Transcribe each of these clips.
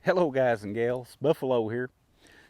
Hello guys and gals, Buffalo here.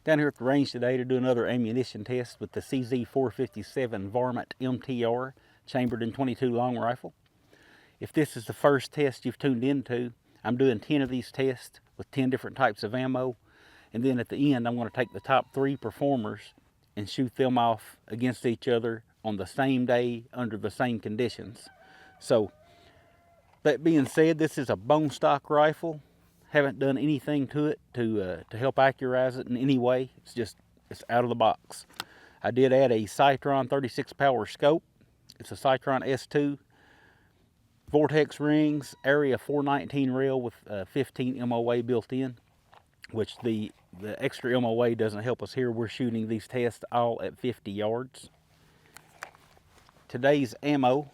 Down here at the range today to do another ammunition test with the CZ457 VARMINT MTR chambered in .22 long rifle. If this is the first test you've tuned into, I'm doing 10 of these tests with 10 different types of ammo. And then at the end, I'm going to take the top 3 performers and shoot them off against each other on the same day under the same conditions. So, that being said, this is a bone stock rifle. Haven't done anything to it to help accurize it in any way. It's out of the box. I did add a Citron 36 power scope. It's a Citron S2, vortex rings, area 419 rail with 15 MOA built in, which the extra MOA doesn't help us here. We're shooting these tests all at 50 yards. Today's ammo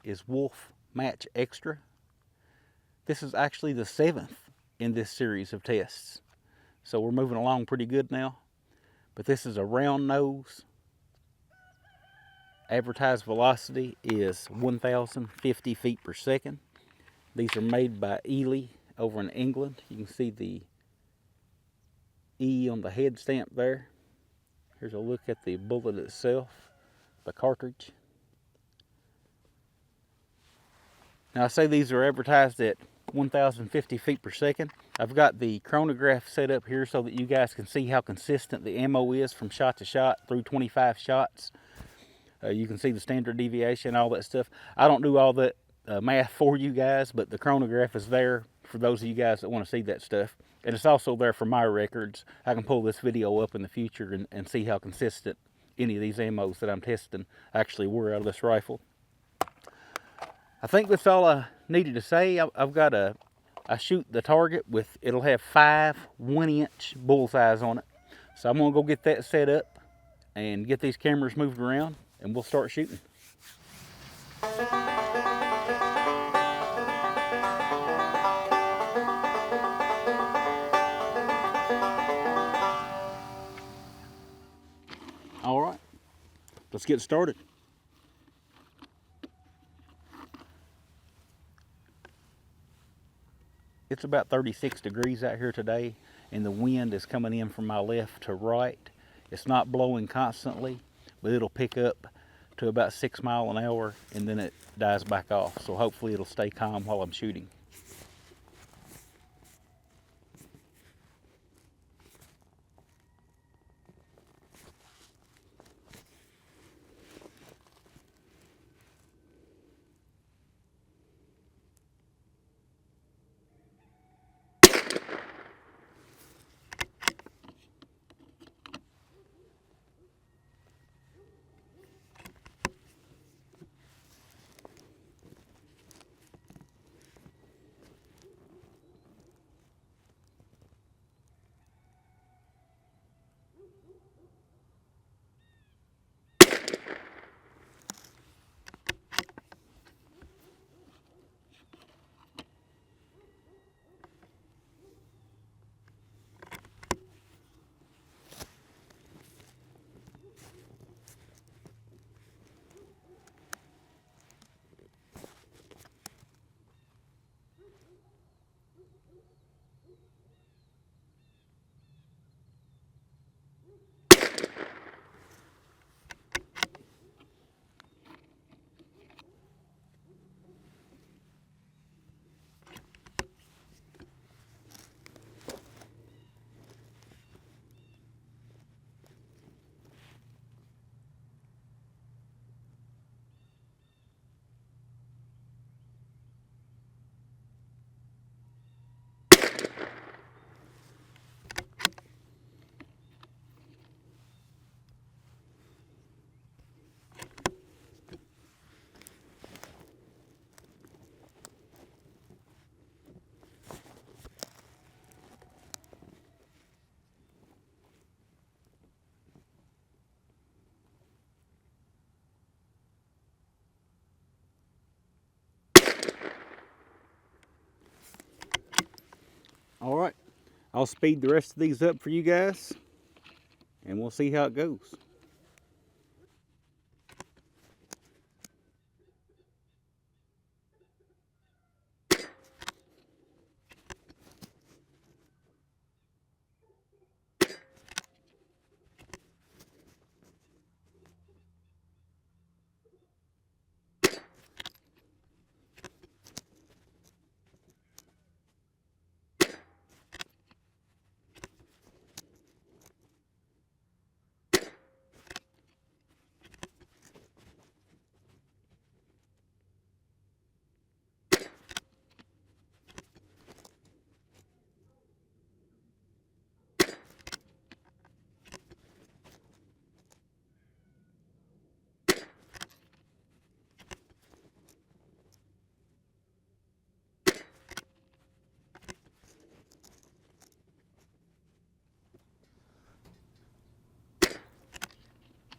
is Wolf Match Extra. This is actually the 7th in this series of tests. So we're moving along pretty good now. But this is a round nose. Advertised velocity is 1,050 feet per second. These are made by Ely over in England. You can see the E on the head stamp there. Here's a look at the bullet itself, the cartridge. Now I say these are advertised at 1,050 feet per second. I've got the chronograph set up here so that you guys can see how consistent the ammo is from shot to shot through 25 shots. You can see the standard deviation, all that stuff. I don't do all that math for you guys, but the chronograph is there for those of you guys that want to see that stuff. And it's also there for my records. I can pull this video up in the future and see how consistent any of these ammos that I'm testing actually were out of this rifle. I think that's all I needed to say. I shoot the target with, it'll have 5 1-inch bullseyes on it. So I'm gonna go get that set up and get these cameras moved around and we'll start shooting. All right, let's get started. It's about 36 degrees out here today, and the wind is coming in from my left to right. It's not blowing constantly, but it'll pick up to about 6 miles an hour, and then it dies back off. So hopefully it'll stay calm while I'm shooting. All right, I'll speed the rest of these up for you guys, and we'll see how it goes.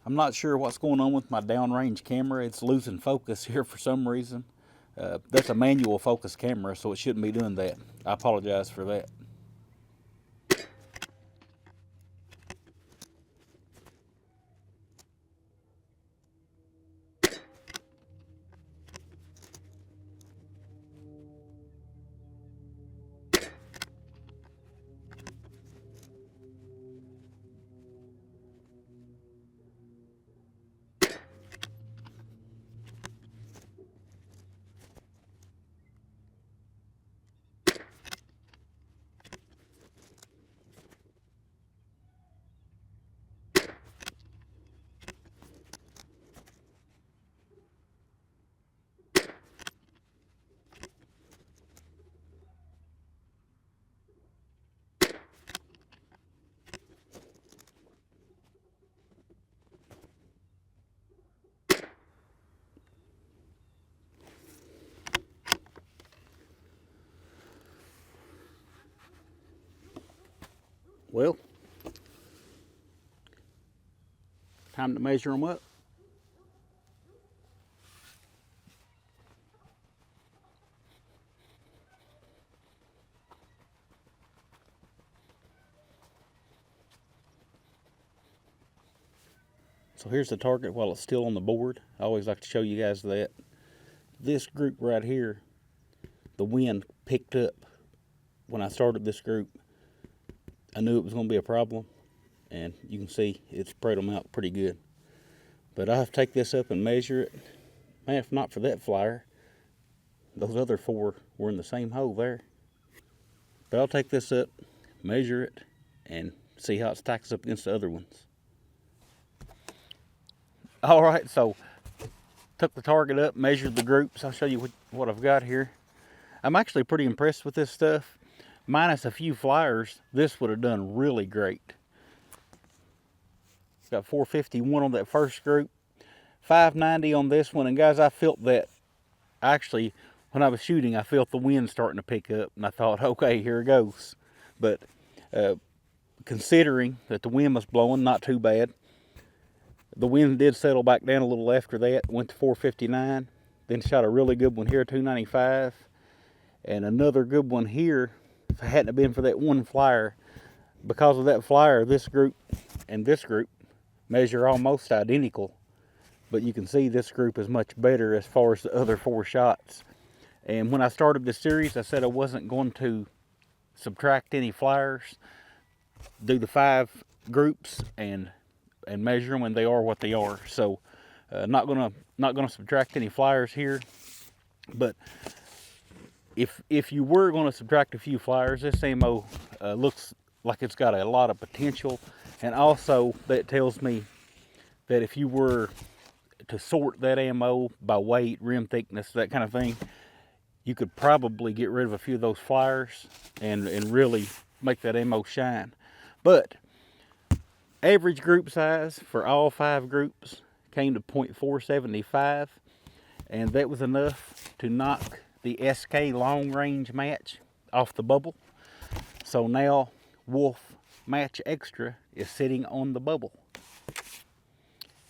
I'm not sure what's going on with my downrange camera. It's losing focus here for some reason. That's a manual focus camera, so it shouldn't be doing that. I apologize for that. Well, time to measure them up. So here's the target while it's still on the board. I always like to show you guys that. This group right here, the wind picked up when I started this group. I knew it was going to be a problem, and you can see it spread them out pretty good. But I have to take this up and measure it. Man, if not for that flyer, those other 4 were in the same hole there. But I'll take this up, measure it, and see how it stacks up against the other ones. All right, so took the target up, measured the groups. I'll show you what I've got here. I'm actually pretty impressed with this stuff. Minus a few flyers, this would have done really great. Got 451 on that first group, 590 on this one. And guys, I felt that, actually, when I was shooting, I felt the wind starting to pick up. And I thought, okay, here it goes. But considering that the wind was blowing, not too bad. The wind did settle back down a little after that, went to 459. Then shot a really good one here, 295. And another good one here. If it hadn't been for that one flyer, because of that flyer, this group and this group measure almost identical. But you can see this group is much better as far as the other 4 shots. And when I started this series, I said I wasn't going to subtract any flyers, do the 5 groups and measure them, and they are what they are. So not gonna subtract any flyers here. But if you were going to subtract a few flyers, this ammo looks like it's got a lot of potential. And also that tells me that if you were to sort that ammo by weight, rim thickness, that kind of thing, you could probably get rid of a few of those flyers and really make that ammo shine. But average group size for all 5 groups came to .475, and that was enough to knock the SK long range match off the bubble. So now Wolf Match Extra is sitting on the bubble.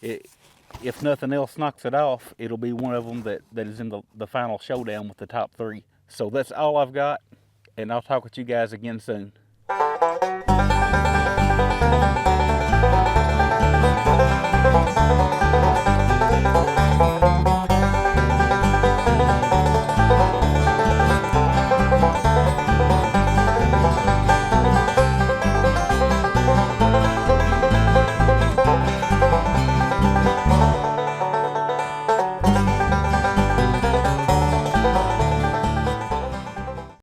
If nothing else knocks it off, it'll be one of them that is in the final showdown with the top 3. So that's all I've got, and I'll talk with you guys again soon.